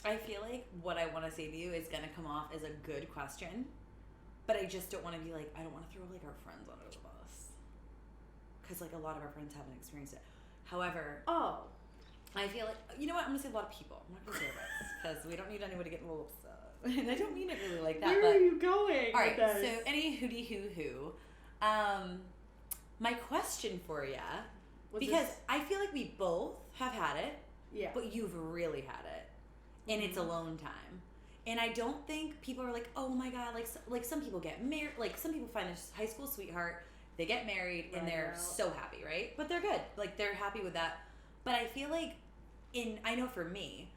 I feel like what I want to say to you is going to come off as a good question, but I just don't want to be like, I don't want to throw like our friends under the bus. Because like a lot of our friends haven't experienced it. However, I feel like, you know what, I'm going to say a lot of people. I'm not going to say everybody because we don't need anyone to get a little upset. And I don't mean it really like that. Where are you going? All right, so any hooty hoo. My question for you, because I feel like we both have had it, but you've really had it, and it's alone time. And I don't think people are like, oh my God, like some people get married, like some people find this high school sweetheart, they get married, and they're so happy, right? But they're good, like they're happy with that. But I feel like, I know for me,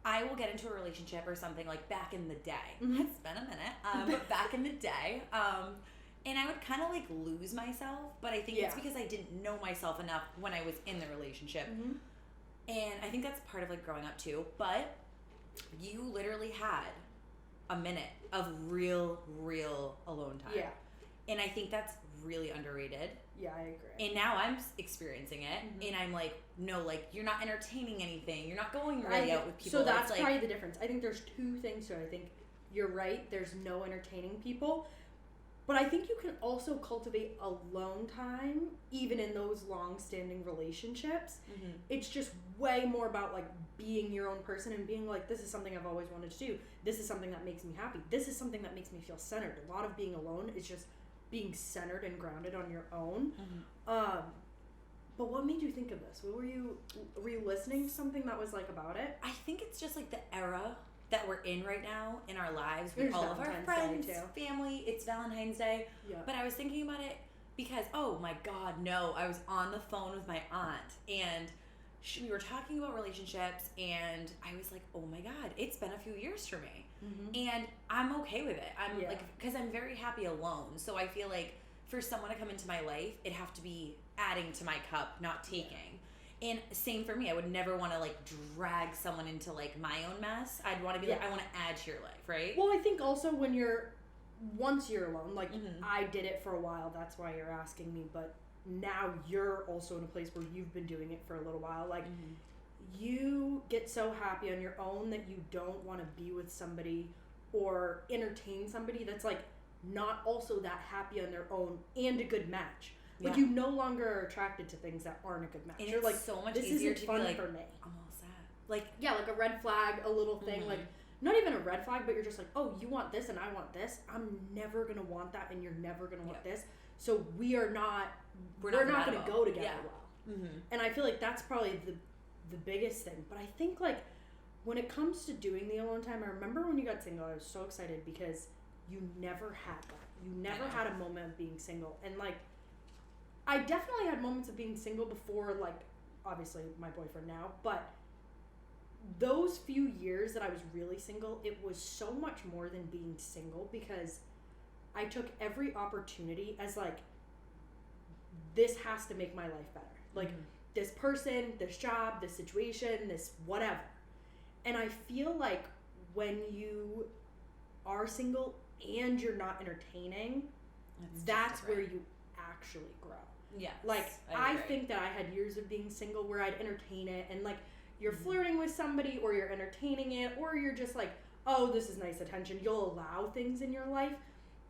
I will get into a relationship or something like back in the day. Mm-hmm. It's been a minute, but back in the day, and I would kind of like lose myself, but I think it's because I didn't know myself enough when I was in the relationship. Mm-hmm. And I think that's part of like growing up too. But you literally had a minute of real alone time. Yeah. And I think that's really underrated. Yeah, I agree. And now I'm experiencing it, and I'm like, no, like, you're not entertaining anything. You're not going really out with people. So that's like, probably the difference. I think there's two things to it. I think you're right. There's no entertaining people. But I think you can also cultivate alone time, even in those long-standing relationships. Mm-hmm. It's just way more about, like, being your own person and being like, this is something I've always wanted to do. This is something that makes me happy. This is something that makes me feel centered. A lot of being alone is just being centered and grounded on your own. Mm-hmm. But what made you think of this? Were you listening to something that was like about it? I think it's just like the era that we're in right now in our lives with all of our friends, family. It's Valentine's Day. Yeah. But I was thinking about it because, oh my God, no. I was on the phone with my aunt and we were talking about relationships and I was like, oh my God, it's been a few years for me. Mm-hmm. And I'm okay with it. I'm like, because I'm very happy alone. So I feel like for someone to come into my life, it'd have to be adding to my cup, not taking. Yeah. And same for me. I would never want to like drag someone into like my own mess. I'd want to be like, I want to add to your life, right? Well, I think also once you're alone, like I did it for a while. That's why you're asking me. But now you're also in a place where you've been doing it for a little while. Like you get so happy on your own that you don't want to be with somebody or entertain somebody that's like not also that happy on their own and a good match. Like you no longer are attracted to things that aren't a good match. And you're like, so much this easier isn't to fun be like, for me. I'm all sad. Like like a red flag, a little thing, like not even a red flag, but you're just like, oh, you want this and I want this. I'm never gonna want that, and you're never gonna want this. So we're not gonna go together well. Mm-hmm. And I feel like that's probably the biggest thing. But I think like when it comes to doing the alone time, I remember when you got single, I was so excited because you never had that. You never had a moment of being single, and like. I definitely had moments of being single before, like, obviously my boyfriend now, but those few years that I was really single, it was so much more than being single because I took every opportunity as, like, this has to make my life better. Like, this person, this job, this situation, this whatever. And I feel like when you are single and you're not entertaining, that's where you actually grow. Yeah. Like, I think that I had years of being single where I'd entertain it and, like, you're flirting with somebody or you're entertaining it or you're just like, oh, this is nice attention. You'll allow things in your life.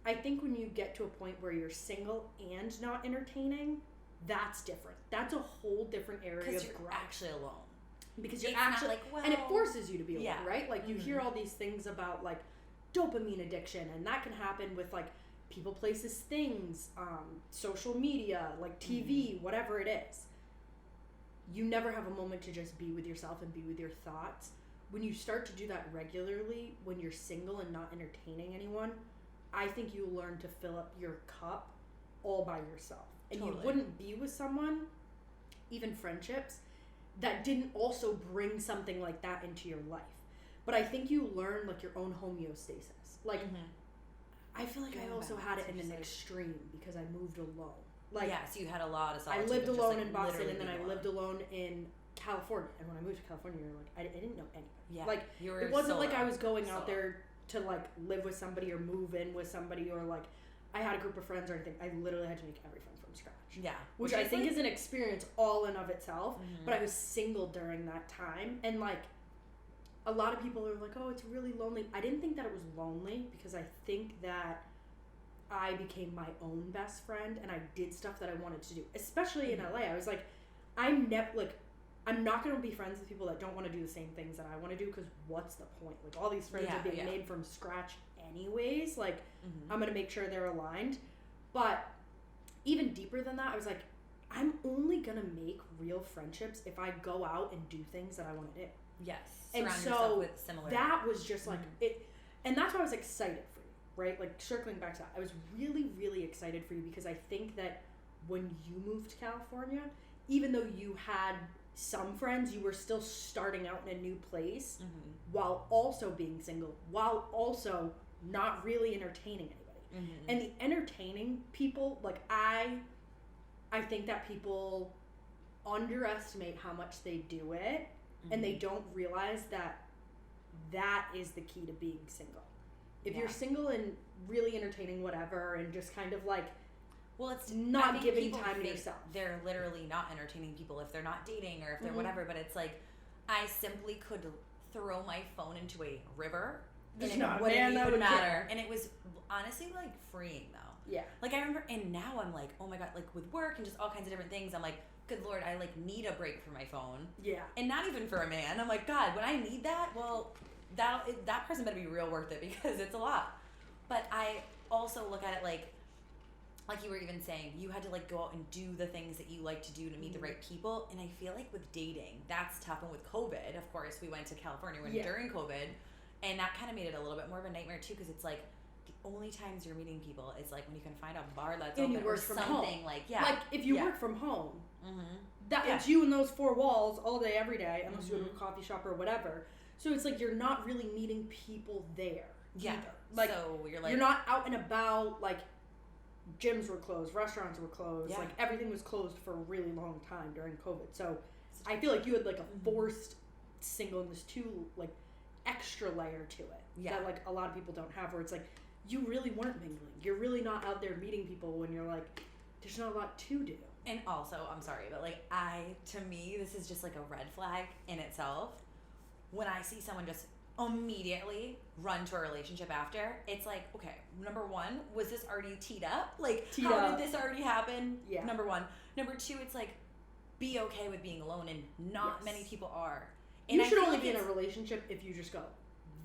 I think when you get to a point where you're single and not entertaining, that's different. That's a whole different area of growth. Because you're actually alone. Because you're actually, like, well, and it forces you to be alone, right? Like, you hear all these things about, like, dopamine addiction, and that can happen with, like, people, places, things, social media, like TV, whatever it is. You never have a moment to just be with yourself and be with your thoughts. When you start to do that regularly, when you're single and not entertaining anyone, I think you learn to fill up your cup all by yourself. And you wouldn't be with someone, even friendships, that didn't also bring something like that into your life. But I think you learn, like, your own homeostasis. Like, I feel like I also had it in an extreme because I moved alone. Like, so you had a lot of solitude. I lived alone in Boston, and then I lived alone in California. And when I moved to California, you're like, I didn't know anybody. Yeah, like, it wasn't like I was going out there to, like, live with somebody or move in with somebody or, like, I had a group of friends or anything. I literally had to make every friend from scratch. Yeah. Which I think is an experience all in of itself. But I was single during that time. And, like, a lot of people are like, oh, it's really lonely. I didn't think that it was lonely because I think that I became my own best friend and I did stuff that I wanted to do, especially in LA. I was like, I'm not going to be friends with people that don't want to do the same things that I want to do because what's the point? Like, all these friends are being made from scratch anyways. Like, I'm going to make sure they're aligned. But even deeper than that, I was like, I'm only going to make real friendships if I go out and do things that I want to do. Yes. And so with similar that was just like it. And that's why I was excited for you, right? Like, circling back to that, I was really, really excited for you because I think that when you moved to California, even though you had some friends, you were still starting out in a new place while also being single, while also not really entertaining anybody. And the entertaining people, like, I think that people underestimate how much they do it and they don't realize that that is the key to being single. If you're single and really entertaining whatever and just kind of like, well, it's not giving time to yourself. They're literally not entertaining people if they're not dating or if they're whatever, but it's like, I simply could throw my phone into a river and it wouldn't even matter. And it was honestly like freeing though. Yeah. Like, I remember, and now I'm like, oh my God, like with work and just all kinds of different things, I'm like, good Lord, I like need a break from my phone. Yeah. And not even for a man. I'm like, God, when I need that, well, that person better be real worth it because it's a lot. But I also look at it like you were even saying, you had to like go out and do the things that you like to do to meet the right people. And I feel like with dating, that's tough. And with COVID, of course, we went to California during COVID, and that kind of made it a little bit more of a nightmare too, because it's like the only times you're meeting people is like when you can find a bar that's open or something home. Like if you work from home, it's you in those four walls all day every day, unless you go to a coffee shop or whatever. So it's like you're not really meeting people there either. Like, so you're not out and about. Like, gyms were closed, restaurants were closed, like everything was closed for a really long time during COVID. So I feel like you had like a forced singleness too, like extra layer to it that like a lot of people don't have, where it's like you really weren't mingling. You're really not out there meeting people when you're like, there's not a lot to do. And also, I'm sorry, but like to me, this is just like a red flag in itself. When I see someone just immediately run to a relationship after, it's like, okay, number one, was this already teed up? Like, how did this already happen? Yeah. Number one. Number two, it's like, be okay with being alone, and not many people are. And you should only be in a relationship if you just go,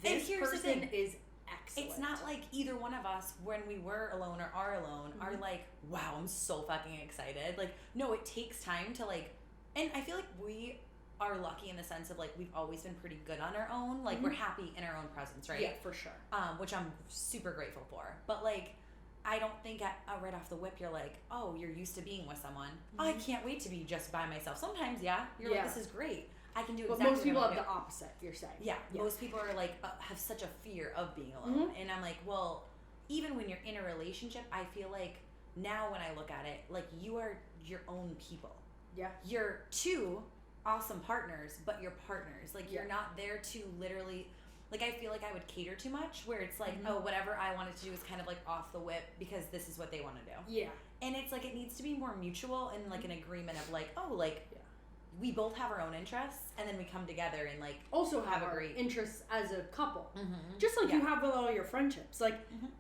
this person is excellent. It's not like either one of us, when we were alone or are alone, are like, wow, I'm so fucking excited. Like, no, it takes time to like, and I feel like we are lucky in the sense of like we've always been pretty good on our own. Like, we're happy in our own presence, right? Yeah, for sure. Which I'm super grateful for. But like, I don't think right off the whip you're like, oh, you're used to being with someone. Oh, I can't wait to be just by myself. Sometimes, you're like, this is great. I can do exactly. But most people have the opposite. You're saying. Yeah, most people are like have such a fear of being alone, and I'm like, well, even when you're in a relationship, I feel like now when I look at it, like, you are your own people. Yeah. You're two awesome partners, but you're partners. Like, you're not there to literally, like, I feel like I would cater too much, where it's like, oh, whatever I wanted to do is kind of like off the whip because this is what they want to do. Yeah. And it's like, it needs to be more mutual and like an agreement of like, oh, like, we both have our own interests, and then we come together and like also have our interests as a couple. Just like you have with all your friendships. Like,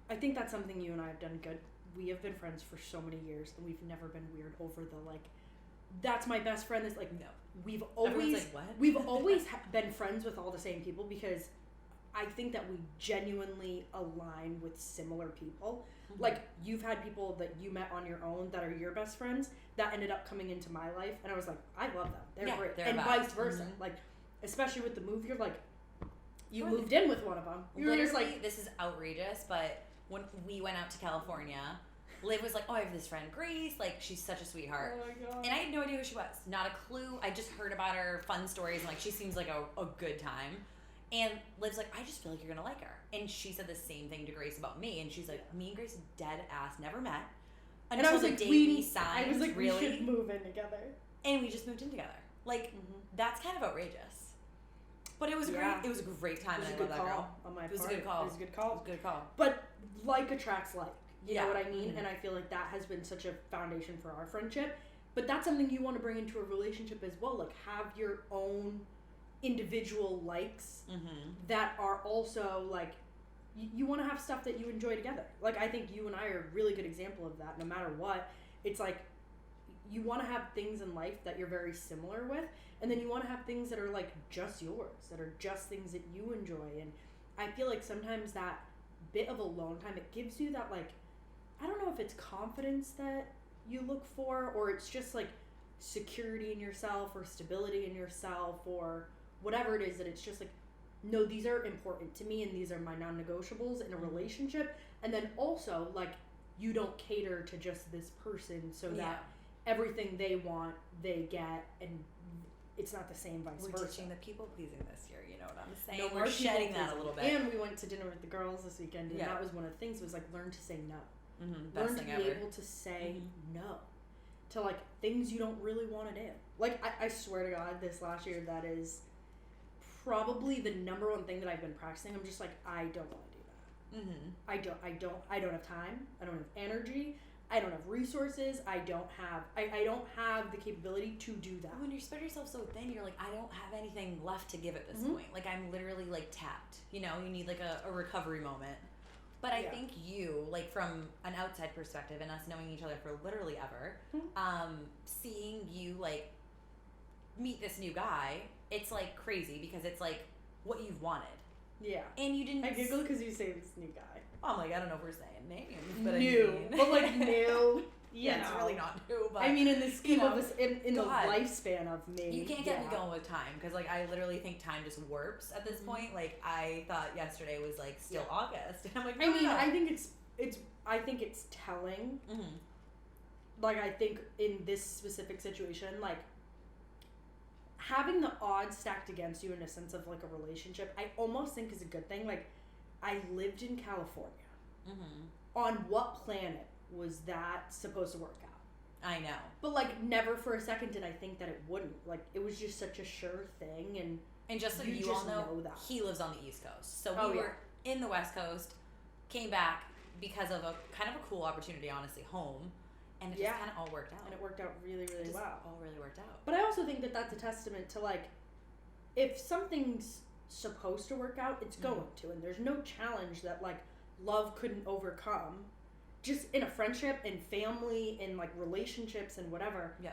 I think that's something you and I have done good. We have been friends for so many years, and we've never been weird over the like, that's my best friend. That's like, no. We've always like, what? We've always been friends with all the same people, because I think that we genuinely align with similar people. Like, you've had people that you met on your own that are your best friends that ended up coming into my life, and I was like, I love them. They're great. And vice versa. Like, especially with the move, you're like, you moved in with one of them. You're literally, just like, this is outrageous, but when we went out to California, Liv was like, oh, I have this friend, Grace. Like, she's such a sweetheart. Oh my God. And I had no idea who she was. Not a clue. I just heard about her fun stories, and like, she seems like a good time. And Liv's like, I just feel like you're going to like her. And she said the same thing to Grace about me. And she's like, me and Grace dead ass never met. Until I was the like, day we signed, I was like, really. We should move in together. And we just moved in together. Like, that's kind of outrageous. But it was great. It was a great time. It was a good call on my part. It was a good call. It was a good call. It was a good call. But like attracts like. You know what I mean? And I feel like that has been such a foundation for our friendship. But that's something you want to bring into a relationship as well. Like, have your own individual likes that are also like, you want to have stuff that you enjoy together. Like, I think you and I are a really good example of that. No matter what, it's like, you want to have things in life that you're very similar with, and then you want to have things that are like just yours, that are just things that you enjoy. And I feel like sometimes that bit of alone time, it gives you that, like, I don't know if it's confidence that you look for, or it's just like security in yourself or stability in yourself or whatever it is, that it's just like, no, these are important to me and these are my non-negotiables in a relationship. And then also, like, you don't cater to just this person so that everything they want, they get, and it's not the same vice versa. We're teaching the people pleasing this year, you know what I'm saying? No, we're shedding that a little bit. And we went to dinner with the girls this weekend, and that was one of the things, was like, learn to say no. Learn to be able to say no to like things you don't really want to do. Like, I swear to God, this last year, that is probably the number one thing that I've been practicing. I'm just like, I don't want to do that. I don't have time. I don't have energy. I don't have resources. I don't have the capability to do that. When you spread yourself so thin, you're like, I don't have anything left to give at this point. Like, I'm literally like tapped, you know, you need like a recovery moment. But I think you, like, from an outside perspective and us knowing each other for literally ever, seeing you like meet this new guy, it's like crazy because it's like what you've wanted. Yeah. And you didn't. I giggle because you say this new guy. I'm like, I don't know if we're saying names, but new, but like new. Yeah, it's really not new. But I mean, in the scheme of this, in the lifespan of me, you can't get me going with time, because like I literally think time just warps at this point. Like, I thought yesterday was like still August, and I'm like, no, I mean, I think it's telling. Like, I think in this specific situation, like, having the odds stacked against you in a sense of like a relationship, I almost think is a good thing. Like, I lived in California. On what planet was that supposed to work out? I know. But like, never for a second did I think that it wouldn't. Like, it was just such a sure thing. And just so you all know that he lives on the East Coast. So we were in the West Coast, came back because of a kind of a cool opportunity, honestly, home. And it just kind of all worked out. And it worked out really, really well. All really worked out. But I also think that that's a testament to, like, if something's supposed to work out, it's going to. And there's no challenge that, like, love couldn't overcome. Just in a friendship, in family, in, like, relationships and whatever. Yeah.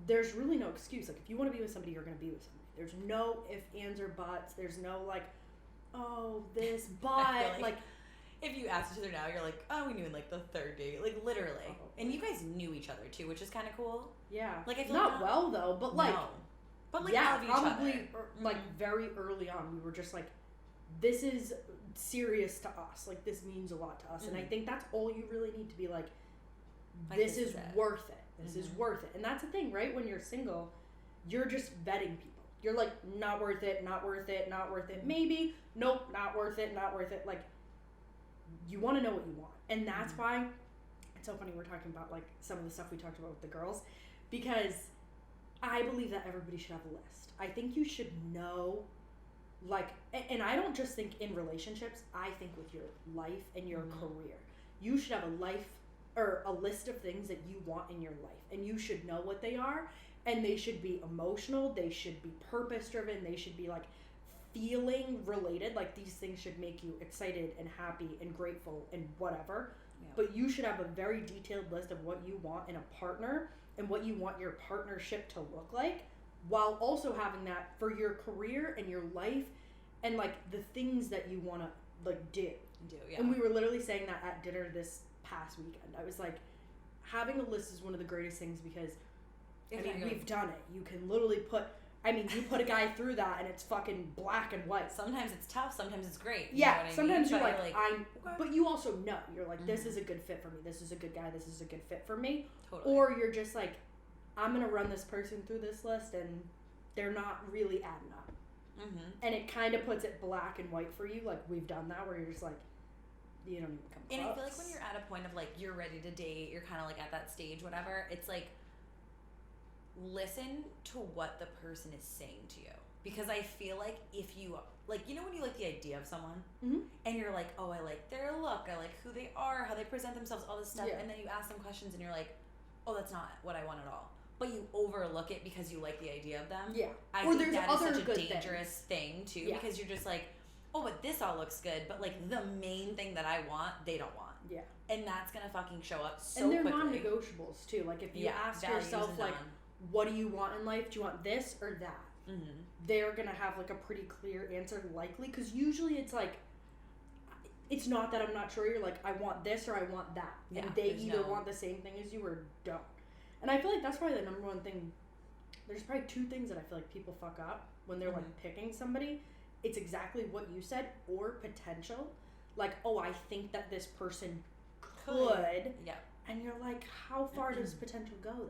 There's really no excuse. Like, if you want to be with somebody, you're going to be with somebody. There's no ifs, ands, or buts. There's no, like, oh, this, but, like if you ask each other now, you're like, oh, we knew in like the third date, like literally. And you guys knew each other too, which is kind of cool. Yeah. Like, I feel not well though, but like, but like, yeah, love each probably other. Like very early on, we were just like, this is serious to us. Like, this means a lot to us, and I think that's all you really need to be like. This is worth it. This is worth it, and that's the thing, right? When you're single, you're just vetting people. You're like, not worth it, not worth it, not worth it. Maybe, nope, not worth it, not worth it. Like, you want to know what you want. And that's why it's so funny we're talking about like some of the stuff we talked about with the girls, because I believe that everybody should have a list. I think you should know, like, and I don't just think in relationships, I think with your life and your career. You should have a life or a list of things that you want in your life, and you should know what they are, and they should be emotional, they should be purpose driven, they should be like feeling related. Like, these things should make you excited and happy and grateful and whatever. But you should have a very detailed list of what you want in a partner and what you want your partnership to look like, while also having that for your career and your life and like the things that you want to like do. And we were literally saying that at dinner this past weekend. I was like, having a list is one of the greatest things, because I mean, we've done it. You can literally you put a guy through that and it's fucking black and white. Sometimes it's tough, sometimes it's great. Yeah, sometimes you're like, but you also know, you're like, this is a good fit for me. This is a good guy. This is a good fit for me. Totally. Or you're just like, I'm going to run this person through this list and they're not really adding up. And it kind of puts it black and white for you. Like, we've done that where you're just like, you don't even come close. And I feel like when you're at a point of like, you're ready to date, you're kind of like at that stage, whatever, it's like, listen to what the person is saying to you, because I feel like if you like, you know, when you like the idea of someone and you're like, oh, I like their look, I like who they are, how they present themselves, all this stuff, and then you ask them questions and you're like, oh, that's not what I want at all. but you overlook it because you like the idea of them. Yeah. I think that is such a dangerous thing too, because you're just like, oh, but this all looks good, but like the main thing that I want, they don't want. Yeah. And that's gonna fucking show up so quickly. And they're quickly. non-negotiables too. Like if you ask yourself like, what do you want in life? Do you want this or that? Mm-hmm. They're gonna have like a pretty clear answer, likely, because usually it's like, it's not that I'm not sure. You're like, I want this or I want that, and they either want the same thing as you or don't. And I feel like that's probably the number one thing. There's probably two things that I feel like people fuck up when they're like picking somebody. It's exactly what you said, or potential. Like, oh, I think that this person could. Yeah. And you're like, how far does potential go though?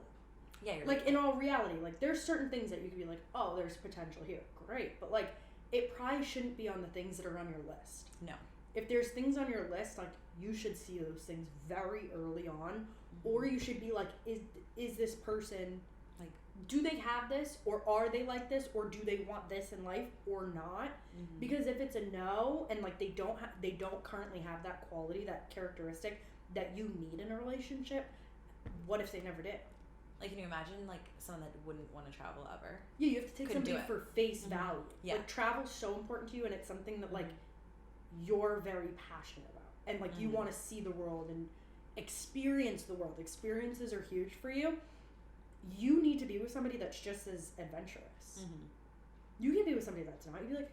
Yeah. You're like, in all reality, like, there's certain things that you could be like, oh, there's potential here. Great. But like, it probably shouldn't be on the things that are on your list. No. If there's things on your list, like, you should see those things very early on. Or you should be like, is this person, like, do they have this, or are they like this, or do they want this in life or not? Mm-hmm. Because if it's a no, and like they don't currently have that quality, that characteristic that you need in a relationship, what if they never did? Like, can you imagine like someone that wouldn't want to travel ever? Yeah, you have to take somebody for face value. Yeah. Like, travel's so important to you, and it's something that like you're very passionate about, and like you want to see the world and experience the world. Experiences are huge for you. You need to be with somebody that's just as adventurous. Mm-hmm. You can be with somebody that's not. You'd be like,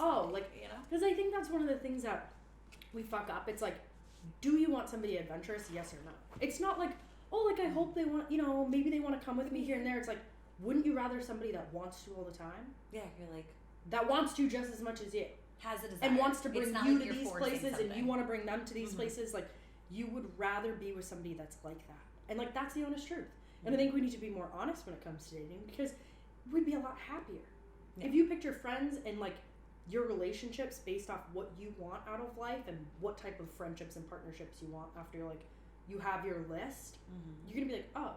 oh, like, you know? Because I think that's one of the things that we fuck up. It's like, do you want somebody adventurous? Yes or no? It's not like, oh, like, I hope they want, you know, maybe they want to come with me here and there. It's like, wouldn't you rather somebody that wants to all the time? Yeah, you're like, that wants to just as much as you. Has a desire. And wants to bring you to these places, and you want to bring them to these places. Like, you would rather be with somebody that's like that. And like, that's the honest truth. And I think we need to be more honest when it comes to dating, because we'd be a lot happier. Yeah. If you picked your friends and like your relationships based off what you want out of life and what type of friendships and partnerships you want after like you have your list, you're going to be like, oh,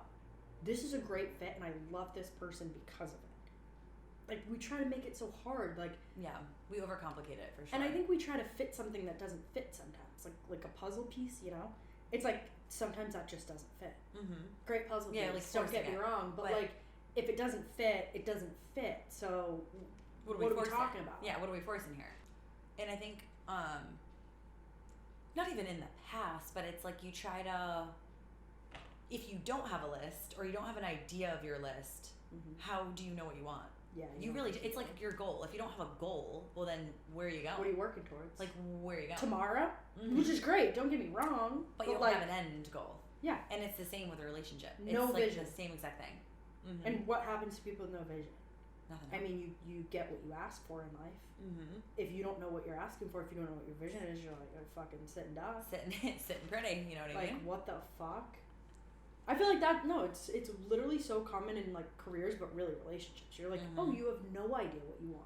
this is a great fit and I love this person because of it. Like, we try to make it so hard. Like, yeah, we overcomplicate it for sure. And I think we try to fit something that doesn't fit sometimes. Like a puzzle piece, you know? It's like, sometimes that just doesn't fit. Great puzzle piece. Like, don't get me wrong, but like, if it doesn't fit, it doesn't fit. So what are we talking about? Yeah, what are we forcing here? And I think, not even in the past, but it's like you try to, if you don't have a list or you don't have an idea of your list, how do you know what you want? Yeah, you really do. It's like your goal. If you don't have a goal, well, then where are you going? What are you working towards? Like, where are you going? Tomorrow? Which is great, don't get me wrong. But you don't have an end goal. Yeah. And it's the same with a relationship. No vision. It's the same exact thing. And what happens to people with no vision? Nothing. I mean, you get what you ask for in life. If you don't know what you're asking for, if you don't know what your vision is, you're like, oh, fucking sit and die. Sitting pretty, you know what I mean? Like, what the fuck? I feel like that, no, it's literally so common in, like, careers, but really relationships. You're like, oh, you have no idea what you want.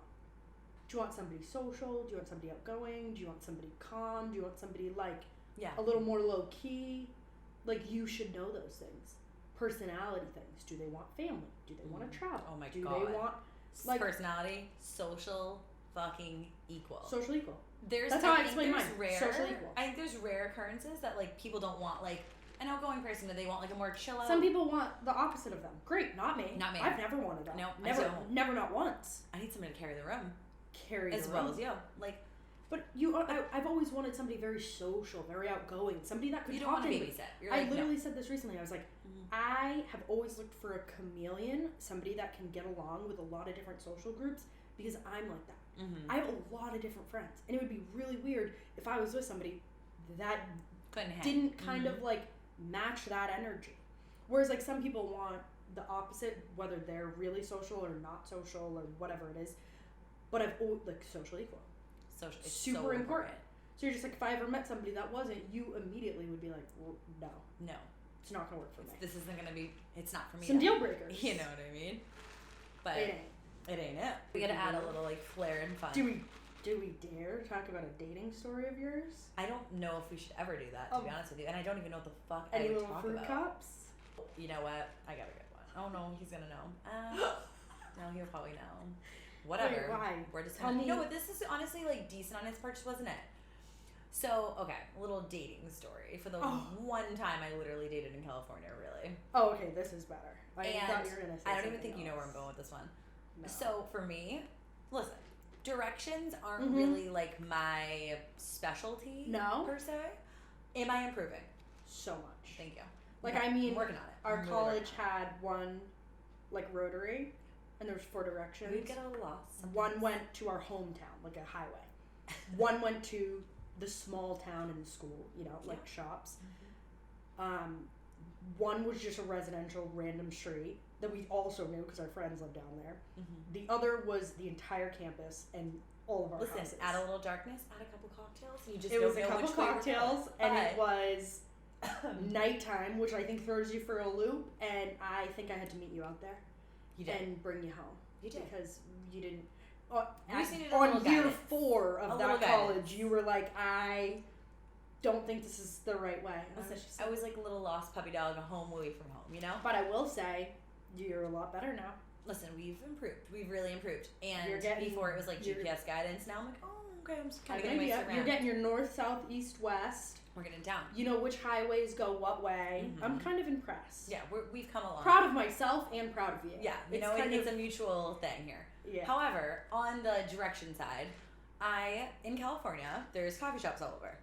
Do you want somebody social? Do you want somebody outgoing? Do you want somebody calm? Do you want somebody, like, a little more low-key? Like, you should know those things. Personality things. Do they want family? Do they want to travel? Oh, my God. Do they want, like... Personality, social, fucking equal. Social equal. That's how I explain mine. Social equal. I think there's rare occurrences that, like, people don't want, like... an outgoing person, that they want like a more chill out. Some people want the opposite of them. Great, not me. Not me. I've never wanted that. No, never, not once. I need somebody to carry the room. As well as you. Like, but I've always wanted somebody very social, very outgoing, somebody that could you talk don't want to to babysit. You're like, I literally said this recently. I was like, I have always looked for a chameleon, somebody that can get along with a lot of different social groups, because I'm like that. I have a lot of different friends, and it would be really weird if I was with somebody that didn't kind of like match that energy. Whereas like some people want the opposite, whether they're really social or not social or whatever it is. But I've always, like, social equal. It's super so important. So you're just like, if I ever met somebody that wasn't, you immediately would be like, well, no, it's not gonna work for me. This isn't gonna be. It's not for me. Some deal breakers. You know what I mean? But it ain't it. We gotta add a little like flair and fun. Do we dare talk about a dating story of yours? I don't know if we should ever do that, to be honest with you. And I don't even know what the fuck I would little talk fruit about. cups? You know what? I got a good one. Oh no, he's gonna know. No, he'll probably know. Whatever. Wait, why? We're just gonna. No, this is honestly like decent on his part, just wasn't it? So, okay, a little dating story for the one time I literally dated in California, really. Oh, okay, this is better. I thought you were going to say I don't even think else. you know where I'm going with this one. No. So, for me, listen, directions aren't really like my specialty per se. Am I improving? So much. Thank you. Like, I mean, I'm working on it. Our college had one, like, rotary, and there was 4 directions. We'd get a lot. One went to our hometown, like a highway. One went to the small town and school, you know, like shops. One was just a residential random street that we also knew because our friends lived down there. The other was the entire campus and all of our houses. Add a little darkness, add a couple cocktails. You just it was a couple cocktails, and it was nighttime, which I think throws you for a loop. And I think I had to meet you out there. You did. And bring you home. You did. Because you didn't. On year 4 of that college, you were like, I don't think this is the right way. I was like a little lost puppy dog, home away from home, you know? But I will say, you're a lot better now. Listen, we've improved. We've really improved. And before it was like GPS guidance. Now I'm like, oh, okay, I'm just kind of getting my around. You're getting your north, south, east, west. We're getting down. You know which highways go what way. I'm kind of impressed. Yeah, we've come along. Proud of myself and proud of you. Yeah, it's a mutual thing here. Yeah. However, on the direction side, in California, there's coffee shops all over.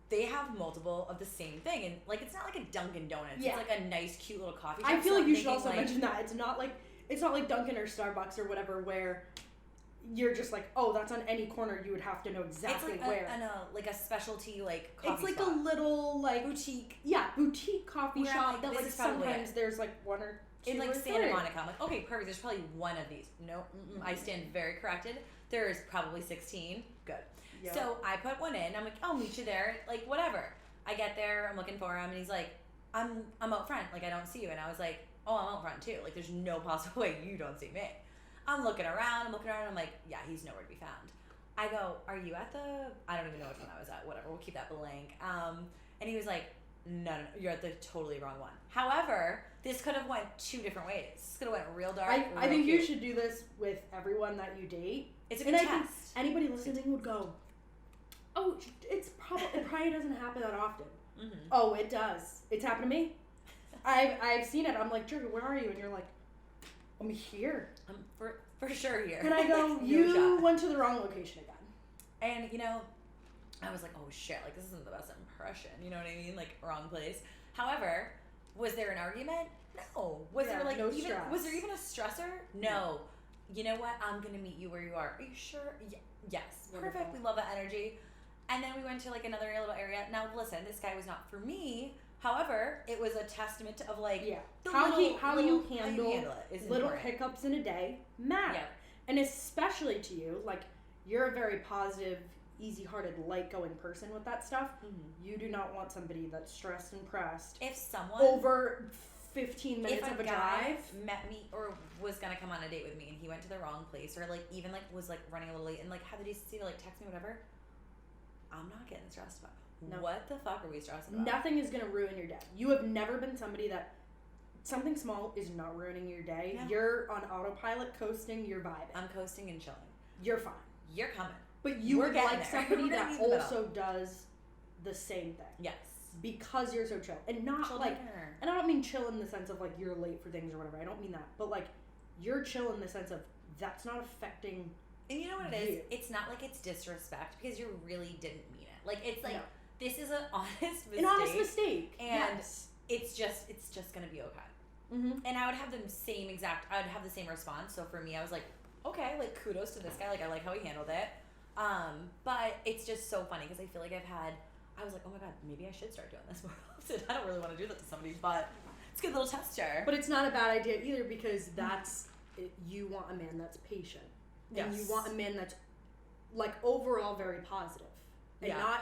They have multiple of the same thing, and like it's not like a Dunkin' Donuts. Yeah. It's like a nice, cute little coffee shop. I feel like you should also mention that it's not like Dunkin' or Starbucks or whatever where you're just like, oh, that's on any corner. You would have to know exactly where. Like a specialty like coffee It's like spot. a little like boutique. Yeah, boutique coffee shop like, that like sometimes there's like 1 or 2 in like or Santa 3. Monica. I'm like, okay, perfect. There's probably one of these. No, I stand very corrected. There's probably 16. Good. Yep. So I put one in. I'm like, I'll meet you there. Like whatever. I get there. I'm looking for him, and he's like, I'm out front. Like I don't see you. And I was like, oh, I'm out front too. Like there's no possible way you don't see me. I'm looking around. I'm like, yeah, he's nowhere to be found. I go, are you at the? I don't even know which one I was at. Whatever. We'll keep that blank. And he was like, no, you're at the totally wrong one. However, this could have went 2 different ways. This could have went real dark. I think you should do this with everyone that you date. It's a good test. Anybody listening would go, oh, it probably doesn't happen that often. Oh, it does. It's happened to me. I've seen it. I'm like, Jerry, where are you? And you're like, I'm here. I'm for sure here. And I go, you went to the wrong location again. And, I was like, oh, shit, like, this isn't the best impression. You know what I mean? Like, wrong place. However, was there an argument? No. Was there, like, no stress. Was there even a stressor? No. You know what? I'm going to meet you where you are. Are you sure? Yes. Wonderful. Perfect. We love that energy. And then we went to, like, another little area. Now, listen, this guy was not for me. However, it was a testament of, like, how you handle it is little important. Hiccups in a day matter. Yeah. And especially to you, like, you're a very positive, easy-hearted, light-going person with that stuff. You do not want somebody that's stressed and pressed. If someone over 15 minutes of a drive met me or was gonna come on a date with me and he went to the wrong place or like even like was like running a little late and like had the decency to like text me whatever, I'm not getting stressed about it. No. What the fuck are we stressed about? Nothing is gonna ruin your day. You have never been somebody that something small is not ruining your day. No. You're on autopilot, coasting, you're vibing. I'm coasting and chilling. You're fine. You're coming. But you would like somebody that also does the same thing. Yes. Because you're so chill. And not chill like dinner. And I don't mean chill in the sense of like you're late for things or whatever. I don't mean that. But like you're chill in the sense of that's not affecting. And you know what it is? It's not like it's disrespect because you really didn't mean it. Like it's like this is an honest mistake. An honest mistake. And it's just gonna be okay. And I would have the same response. So for me, I was like, okay, like kudos to this guy. Like I like how he handled it. But it's just so funny because I feel like I was like, oh my god, maybe I should start doing this more often. I don't really want to do that to somebody, but it's a good little tester. But it's not a bad idea either because you want a man that's patient. And you want a man that's like overall very positive. And not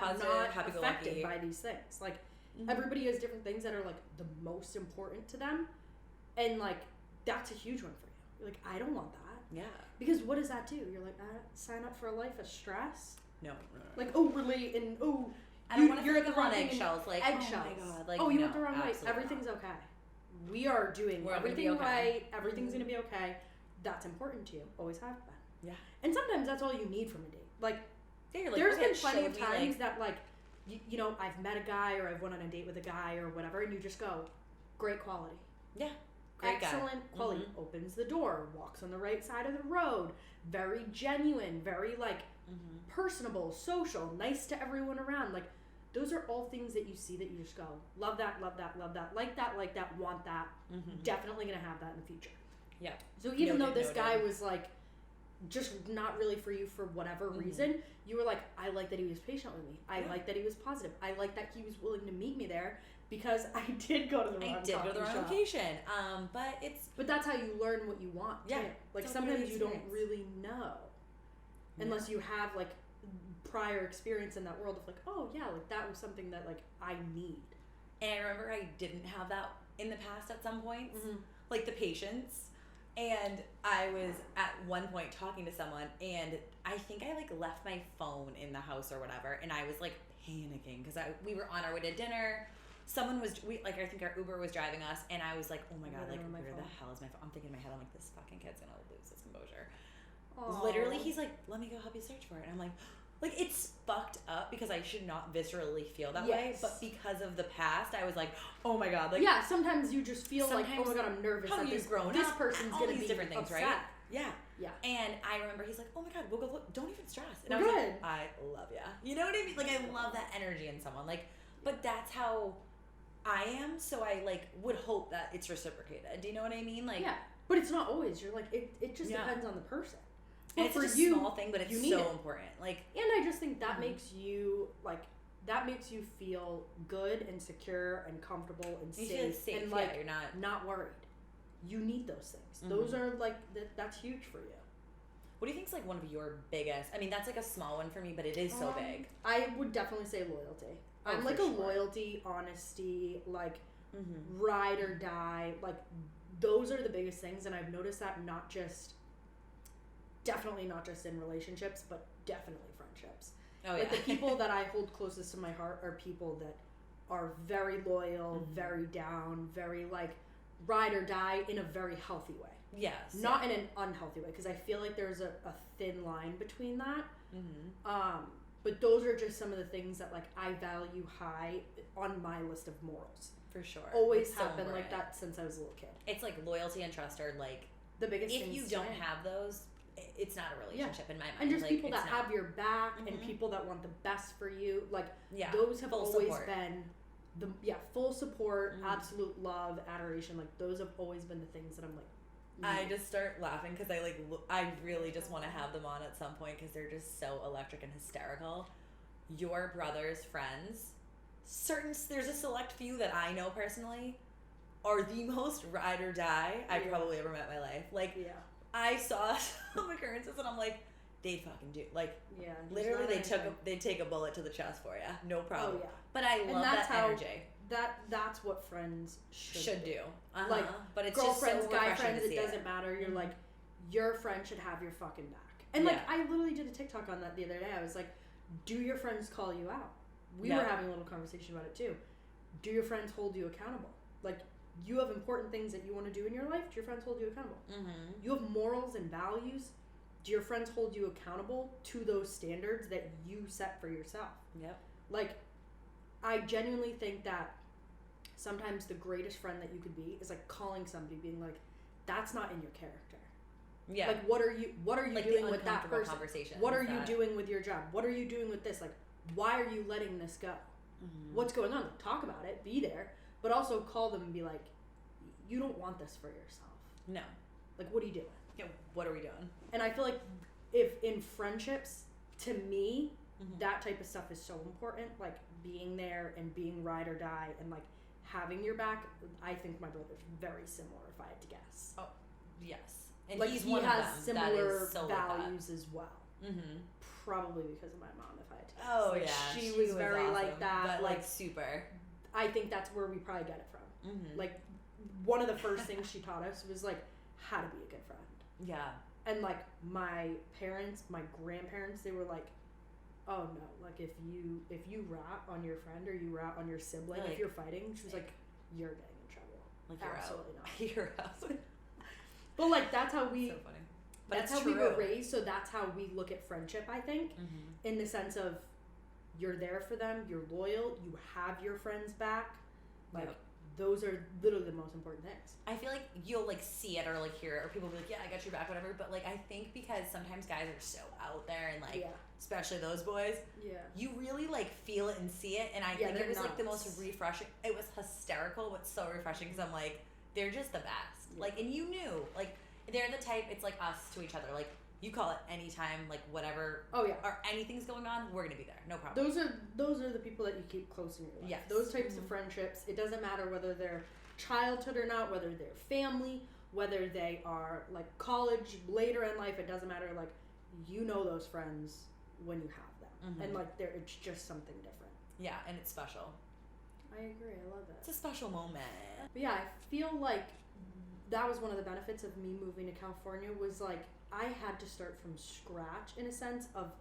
affected by these things. Like everybody has different things that are like the most important to them. And like that's a huge one for you. You're like, I don't want that. Yeah. Because what does that do? You're like, sign up for a life of stress? No. Like overly and I don't want to feel like I'm on eggshells. Like, eggshells. Oh my god. Like, you went the wrong way. Everything's okay. We are doing everything right. Everything's going to be okay. That's important to you. Always have been. Yeah. And sometimes that's all you need from a date. Like, there's been plenty of times that, like, you know, I've met a guy or I've went on a date with a guy or whatever, and you just go, great quality. Yeah. Great excellent guy. Quality. Mm-hmm. Opens the door, walks on the right side of the road, very genuine, very like personable, social, nice to everyone around. Like, those are all things that you see that you just go, love that, like that, want that, definitely gonna have that in the future. Yeah. So even though this guy was like just not really for you for whatever reason, you were like, I like that he was patient with me. I like that he was positive. I like that he was willing to meet me there because I did go to the wrong location. But that's how you learn what you want. Yeah. Too. Like sometimes you don't really know unless you have like prior experience in that world of like, oh yeah, like that was something that like I need. And I remember I didn't have that in the past at some points, like the patience. And I was at one point talking to someone, and I think I like left my phone in the house or whatever, and I was like panicking because we were on our way to dinner. Someone was I think our Uber was driving us, and I was like, oh my god, like where the hell is my phone? I'm thinking in my head, I'm like, this fucking kid's gonna lose his composure. Aww. Literally, he's like, let me go help you search for it, and I'm like it's fucked up because I should not viscerally feel that way, but because of the past, I was like, oh my god, like yeah. Sometimes you just feel like, oh my god, I'm nervous. How you've grown this up, person's all gonna these be different things, upset. right? Yeah. Yeah. And I remember he's like, oh my god, we'll go look. Don't even stress. And We're I was good. like, I love ya. You know what I mean? Like I love that energy in someone. Like, but that's how I am. So I like would hope that it's reciprocated. Do you know what I mean? Like yeah. But it's not always. You're like it just depends on the person. And it's a small thing, but it's so important. Like, and I just think that makes you like that makes you feel good and secure and comfortable and safe and like you're not worried. You need those things. Those are like that's huge for you. What do you think is like one of your biggest? I mean, that's like a small one for me, but it is so big. I would definitely say loyalty. I'm like a loyalty, honesty, like ride or die. Like those are the biggest things, and I've noticed that definitely not just in relationships, but definitely friendships. Oh, yeah. Like the people that I hold closest to my heart are people that are very loyal, very down, very like ride or die in a very healthy way. Yes. Not in an unhealthy way, because I feel like there's a thin line between that. But those are just some of the things that like I value high on my list of morals. For sure. Always have been like that since I was a little kid. It's like loyalty and trust are like the biggest things. If you don't have those, it's not a relationship in my mind. And just like, people that have your back and people that want the best for you. Like those have always been full support, absolute love, adoration. Like those have always been the things that I'm like. I just start laughing because I really just want to have them on at some point because they're just so electric and hysterical. Your brother's friends, there's a select few that I know personally, are the most ride or die I've probably ever met in my life. Like, I saw some occurrences and I'm like, they'd fucking do. Like, literally they'd take a bullet to the chest for you. No problem. Oh, yeah. But I love that energy. That's what friends should do. Like, but it's girlfriends, just so guy friends, it doesn't it. matter. You're like, your friend should have your fucking back. And like, I literally did a TikTok on that the other day. I was like, do your friends call you out? We were having a little conversation about it too. Do your friends hold you accountable? Like, you have important things that you want to do in your life. Do your friends hold you accountable? You have morals and values. Do your friends hold you accountable to those standards that you set for yourself? Yep. Like, I genuinely think that sometimes the greatest friend that you could be is like calling somebody, being like, "That's not in your character." Yeah. Like, what are you like doing with that person? What are you doing with your job? What are you doing with this? Like, why are you letting this go? What's going on? Talk about it. Be there, but also call them and be like, "You don't want this for yourself." No. Like, what are you doing? Yeah. What are we doing? And I feel like if in friendships, to me, that type of stuff is so important. Like being there and being ride or die and like having your back. I think my brother's very similar, if I had to guess. Oh, yes. And like, he has similar values as well. Probably because of my mom, if I had to guess. Oh, like, yeah. She was very awesome, like that. But like super. I think that's where we probably get it from. Like, one of the first things she taught us was like how to be a good friend. Yeah. And like my parents, my grandparents, they were like, oh no, like if you rat on your friend or you rat on your sibling, like, if you're fighting, she was like, you're getting in trouble. Like, you're absolutely not. You're out. But like, that's how we. So funny. But that's how we were raised. So that's how we look at friendship. I think, in the sense of you're there for them, you're loyal, you have your friends back. Like, yep. Those are literally the most important things. I feel like you'll, like, see it or, like, hear it, or people will be like, yeah, I got your back, whatever. But, like, I think because sometimes guys are so out there and, like, especially those boys, you really, like, feel it and see it. And I think it was, like, the most refreshing. It was hysterical, but so refreshing because I'm like, they're just the best. Yeah. Like, and you knew, like, they're the type, it's like us to each other. Like, you call it anytime, like, whatever. Oh, yeah. Or anything's going on, we're going to be there. No problem. Those are the people that you keep close in your life. Yes. Those types of friendships, it doesn't matter whether they're childhood or not, whether they're family, whether they are, like, college, later in life, it doesn't matter. Like, you know those friends when you have them. And, like, it's just something different. Yeah, and it's special. I agree. I love it. It's a special moment. But, yeah, I feel like that was one of the benefits of me moving to California was, like, I had to start from scratch in a sense of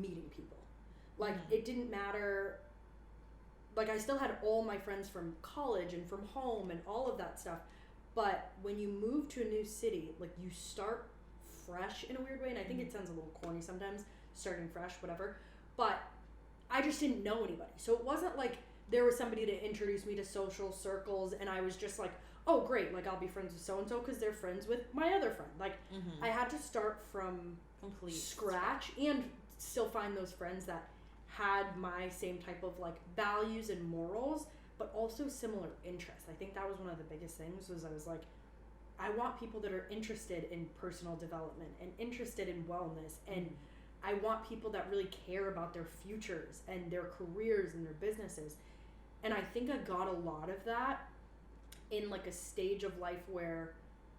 meeting people. Like, it didn't matter. Like, I still had all my friends from college and from home and all of that stuff. But when you move to a new city, like, you start fresh in a weird way. And I think it sounds a little corny sometimes, starting fresh, whatever. But I just didn't know anybody. So it wasn't like there was somebody to introduce me to social circles and I was just like, oh, great, like, I'll be friends with so-and-so because they're friends with my other friend. Like, I had to start from scratch and still find those friends that had my same type of, like, values and morals, but also similar interests. I think that was one of the biggest things was I was like, I want people that are interested in personal development and interested in wellness, and I want people that really care about their futures and their careers and their businesses. And I think I got a lot of that in, like, a stage of life where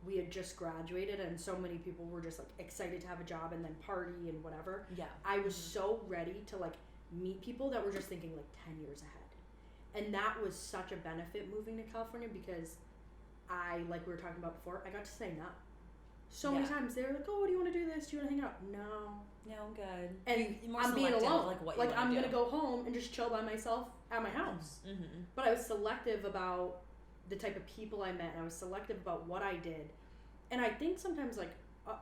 we had just graduated and so many people were just, like, excited to have a job and then party and whatever. Yeah. I was so ready to, like, meet people that were just thinking, like, 10 years ahead. And that was such a benefit moving to California because I, like we were talking about before, I got to say no. So many times they were like, oh, do you want to do this? Do you want to hang out? No, I'm good. And I'm being alone. Like I'm going to go home and just chill by myself at my house. But I was selective about the type of people I met, and I was selective about what I did. And I think sometimes, like,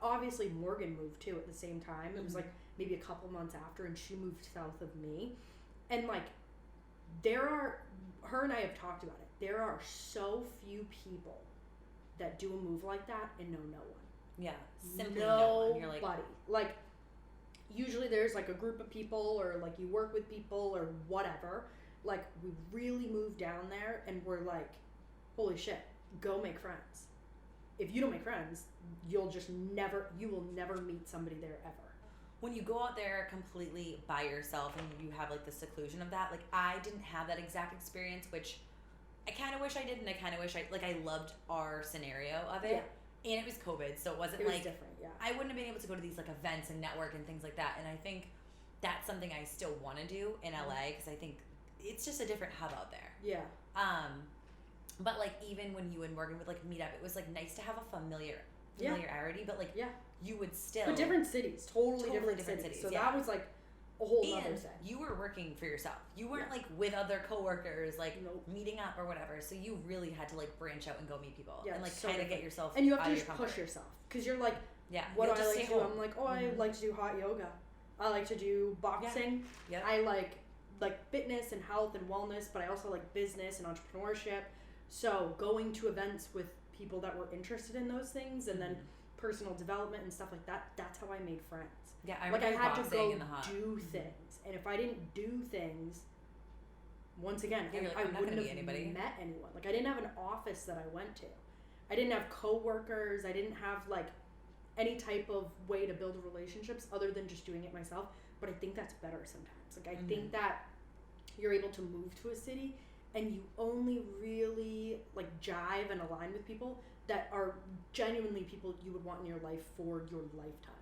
obviously Morgan moved too at the same time. It was like maybe a couple months after, and she moved south of me. And, like, her and I have talked about it. There are so few people that do a move like that and know no one. Yeah, simply no one. You're like, usually there's, like, a group of people, or, like, you work with people or whatever. Like, we really moved down there and we're like, holy shit, go make friends. If you don't make friends, you will never meet somebody there ever. When you go out there completely by yourself and you have, like, the seclusion of that, like, I didn't have that exact experience, which I kind of wish I did, and I kind of wish I loved our scenario of it. Yeah. And it was COVID, so it was like different, yeah. I wouldn't have been able to go to these, like, events and network and things like that. And I think that's something I still want to do in LA because I think it's just a different hub out there. Yeah. But, like, even when you and Morgan would, like, meet up, it was, like, nice to have a familiarity, but, like, you would still. But different cities, totally different cities. So that was, like, a whole other thing. You were working for yourself. You weren't like with other coworkers, like meeting up or whatever. So you really had to, like, branch out and go meet people and, like, kind of get yourself. And you have to just push yourself because you're like, what do I like to do? I'm like, I like to do hot yoga. I like to do boxing. Yeah. I like fitness and health and wellness, but I also like business and entrepreneurship. So going to events with people that were interested in those things and then personal development and stuff like that, that's how I made friends. Yeah, I had to go do things. And if I didn't do things, once again, I wouldn't have met anyone. Like, I didn't have an office that I went to. I didn't have coworkers. I didn't have, like, any type of way to build relationships other than just doing it myself. But I think that's better sometimes. Like, I think that you're able to move to a city and you only really, like, jive and align with people that are genuinely people you would want in your life for your lifetime.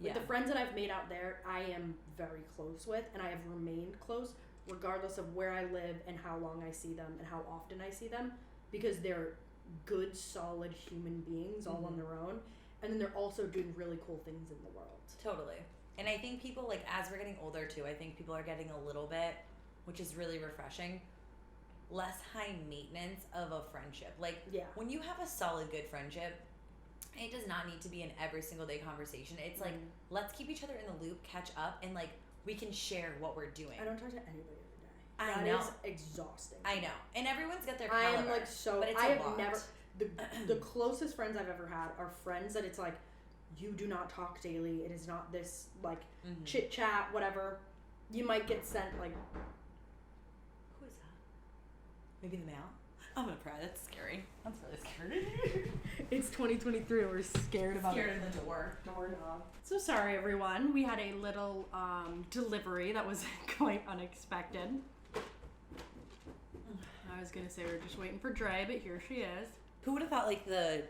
Like, the friends that I've made out there, I am very close with, and I have remained close regardless of where I live and how long I see them and how often I see them, because they're good, solid human beings all on their own, and then they're also doing really cool things in the world. Totally. And I think people, like, as we're getting older too, I think people are getting a little bit, which is really refreshing, less high maintenance of a friendship. Like, when you have a solid, good friendship, it does not need to be an every single day conversation. It's like, let's keep each other in the loop, catch up, and, like, we can share what we're doing. I don't talk to anybody every day. I know. That is exhausting. I know. And everyone's got their caliber. I am like so, but it's I a have lot. never, the closest friends I've ever had are friends that it's like, you do not talk daily. It is not this like chit chat, whatever. You might get sent like. Who is that? Maybe the mail? I'm gonna cry. That's scary. I'm really scared. It's 2023. We're scared about Scared of the doorknob. So sorry, everyone. We had a little delivery that was quite unexpected. I was gonna say we were just waiting for Dre, but here she is. Who would have thought like a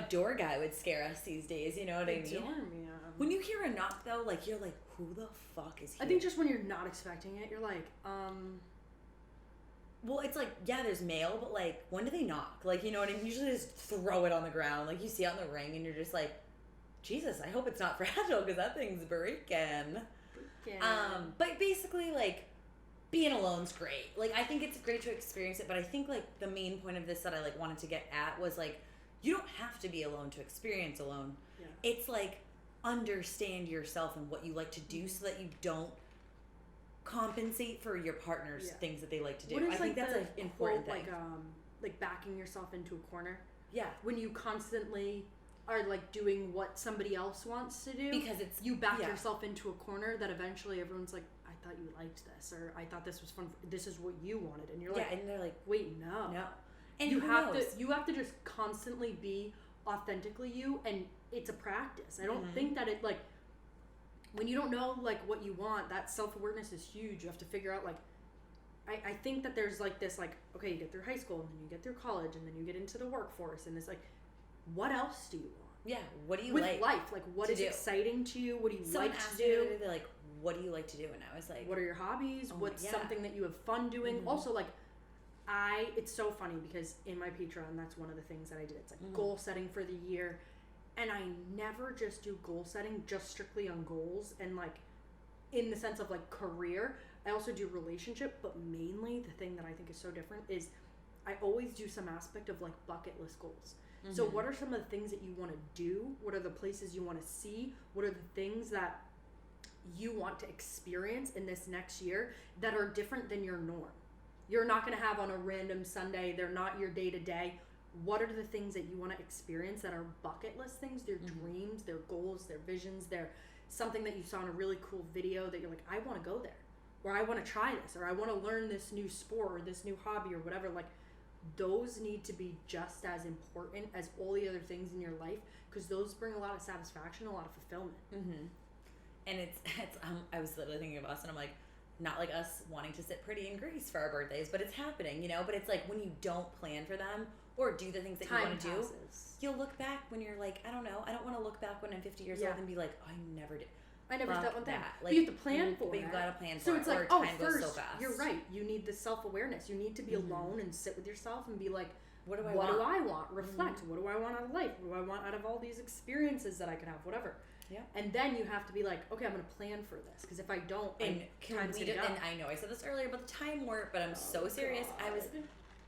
door guy would scare us these days? You know what I mean? Yeah. When you hear a knock though, like you're like, who the fuck is here? I think just when you're not expecting it, you're like, Well, it's like, yeah, there's mail, but like, when do they knock? Like, you know what I mean? Usually just throw it on the ground. Like, you see it on the ring and you're just like, Jesus, I hope it's not fragile because that thing's breaking. But basically, like, being alone's great. Like, I think it's great to experience it, but I think, like, the main point of this that I, like, wanted to get at was, like, you don't have to be alone to experience alone. Yeah. It's, like, understand yourself and what you like to do so that you don't compensate for your partner's things that they like to do. I think that's an important thing. Like backing yourself into a corner. Yeah. When you constantly are like doing what somebody else wants to do. Because it's you back yourself into a corner that eventually everyone's like, I thought you liked this, or I thought this was fun. This is what you wanted, and you're like, and they're like, wait, no. And you have to just constantly be authentically you, and it's a practice. I don't think that it like. When you don't know, like, what you want, that self-awareness is huge. You have to figure out, like, I think that there's, like, this, like, okay, you get through high school, and then you get through college, and then you get into the workforce, and it's, like, what else do you want? Yeah, what do you with like? life, like, what is exciting to you? What do you Someone like asked to do? Me, they're like, what do you like to do? And I was like, what are your hobbies? What's something that you have fun doing? Also, like, it's so funny because in my Patreon, that's one of the things that I did. It's, like, goal setting for the year. And I never just do goal setting just strictly on goals and like in the sense of like career. I also do relationship, but mainly the thing that I think is so different is I always do some aspect of like bucket list goals. So what are some of the things that you want to do? What are the places you want to see? What are the things that you want to experience in this next year that are different than your norm? You're not going to have on a random Sunday. They're not your day to day. What are the things that you want to experience that are bucket list things, their dreams, their goals, their visions, their something that you saw in a really cool video that you're like, I want to go there, or I want to try this, or I want to learn this new sport or this new hobby or whatever. Like, those need to be just as important as all the other things in your life because those bring a lot of satisfaction, a lot of fulfillment. And it's I was literally thinking of us, and I'm like, not like us wanting to sit pretty in Greece for our birthdays, but it's happening, you know? But it's like when you don't plan for them or do the things that you want to do, you'll look back when you're like, I don't know, I don't want to look back when I'm 50 years old and be like, oh, I never did that one thing. Like, but you have to plan for it. But you've got to plan for it. So it's like, time first, goes so fast. You're right. You need the self-awareness. You need to be alone and sit with yourself and be like, what do I want? Reflect. What do I want out of life? What do I want out of all these experiences that I could have? Whatever. Yeah. And then you have to be like, okay, I'm going to plan for this. Because if I don't, and I know I said this earlier about the time warp, but I'm so serious. God.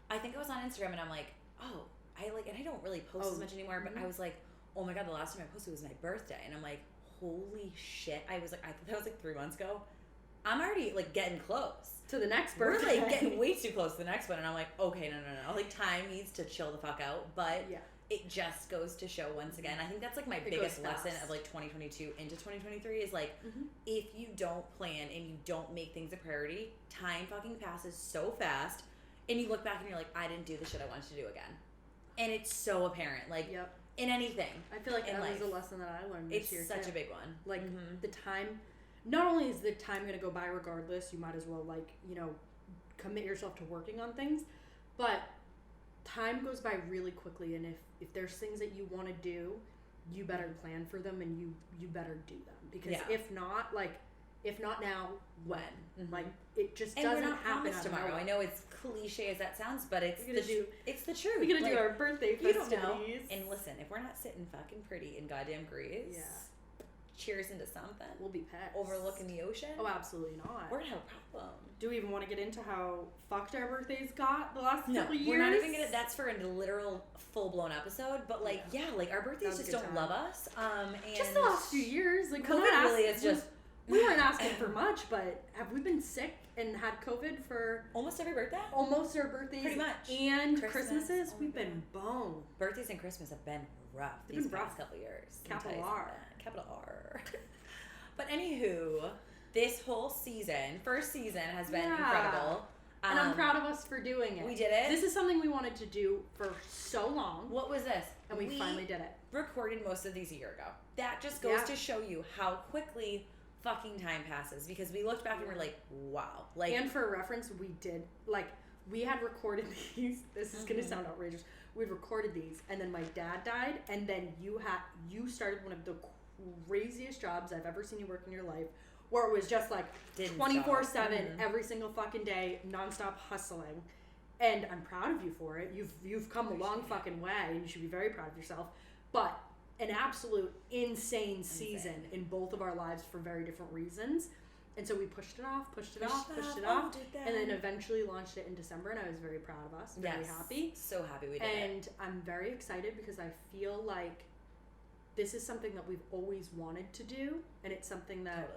I think I was on Instagram and I'm like, oh, and I don't really post as much anymore, but I was like, oh my God, the last time I posted was my birthday. And I'm like, holy shit. I thought that was like 3 months ago. I'm already like getting close to the next birthday. We're like getting way too close to the next one. And I'm like, okay, no. Like time needs to chill the fuck out. But it just goes to show once again. I think that's like my biggest lesson of like 2022 into 2023 is like, if you don't plan and you don't make things a priority, time fucking passes so fast. And you look back and you're like, I didn't do the shit I wanted to do again. And it's so apparent, like in anything. I feel like that was a lesson that I learned this year. It's such a big one. Like the time, not only is the time going to go by regardless, you might as well like, you know, commit yourself to working on things, but time goes by really quickly. And if there's things that you want to do, you better plan for them and you better do them. Because if not now, when? Like, it just doesn't happen tomorrow. I know it's cliche as that sounds, but it's the truth. We're going to do our birthday festivities. You don't know. And listen, if we're not sitting fucking pretty in goddamn Greece, cheers into something. We'll be pissed. Overlooking the ocean. Oh, absolutely not. We're going to have a problem. Do we even want to get into how fucked our birthdays got the last couple years? We're not even going to, that's for a literal full-blown episode, but like, like our birthdays just don't love us. And just the last few years. Like, COVID really is just We weren't asking for much, but have we been sick and had COVID for almost every birthday? Almost our birthdays. Pretty much. And Christmases. We've been boned. Birthdays and Christmas have been rough these past couple years. Capital R. Capital R. But anywho, this whole season, first season, has been incredible. And I'm proud of us for doing it. We did it. This is something we wanted to do for so long. What was this? And we finally did it. Recorded most of these a year ago. That just goes to show you how quickly fucking time passes, because we looked back and we're like, wow. Like, and for reference, we did, like, we had recorded these. This is going to sound outrageous. We'd recorded these, and then my dad died, and then you started one of the craziest jobs I've ever seen you work in your life, where it was just like 24/7 every single fucking day, nonstop hustling. And I'm proud of you for it. You've come a long fucking way, and you should be very proud of yourself. But an absolute insane season in both of our lives for very different reasons. And so we pushed it off, and then eventually launched it in December, and I was very proud of us, very happy. So happy we did it. And I'm very excited because I feel like this is something that we've always wanted to do, and it's something that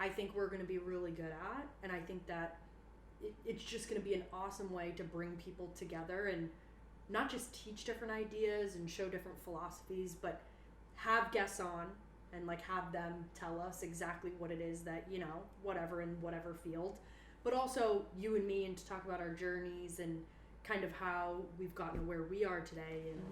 I think we're going to be really good at, and I think that it's just going to be an awesome way to bring people together and not just teach different ideas and show different philosophies, but have guests on and like have them tell us exactly what it is that, you know, whatever in whatever field, but also you and me, and to talk about our journeys and kind of how we've gotten to where we are today, and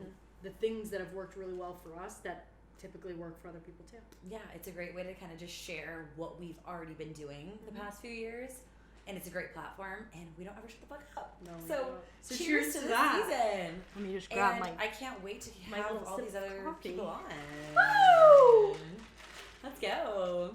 the things that have worked really well for us that typically work for other people too. Yeah, it's a great way to kind of just share what we've already been doing the past few years. And it's a great platform, and we don't ever shut the fuck up. No, so cheers to that season. Let me just grab I can't wait to have all these other people on. Woo! Let's go.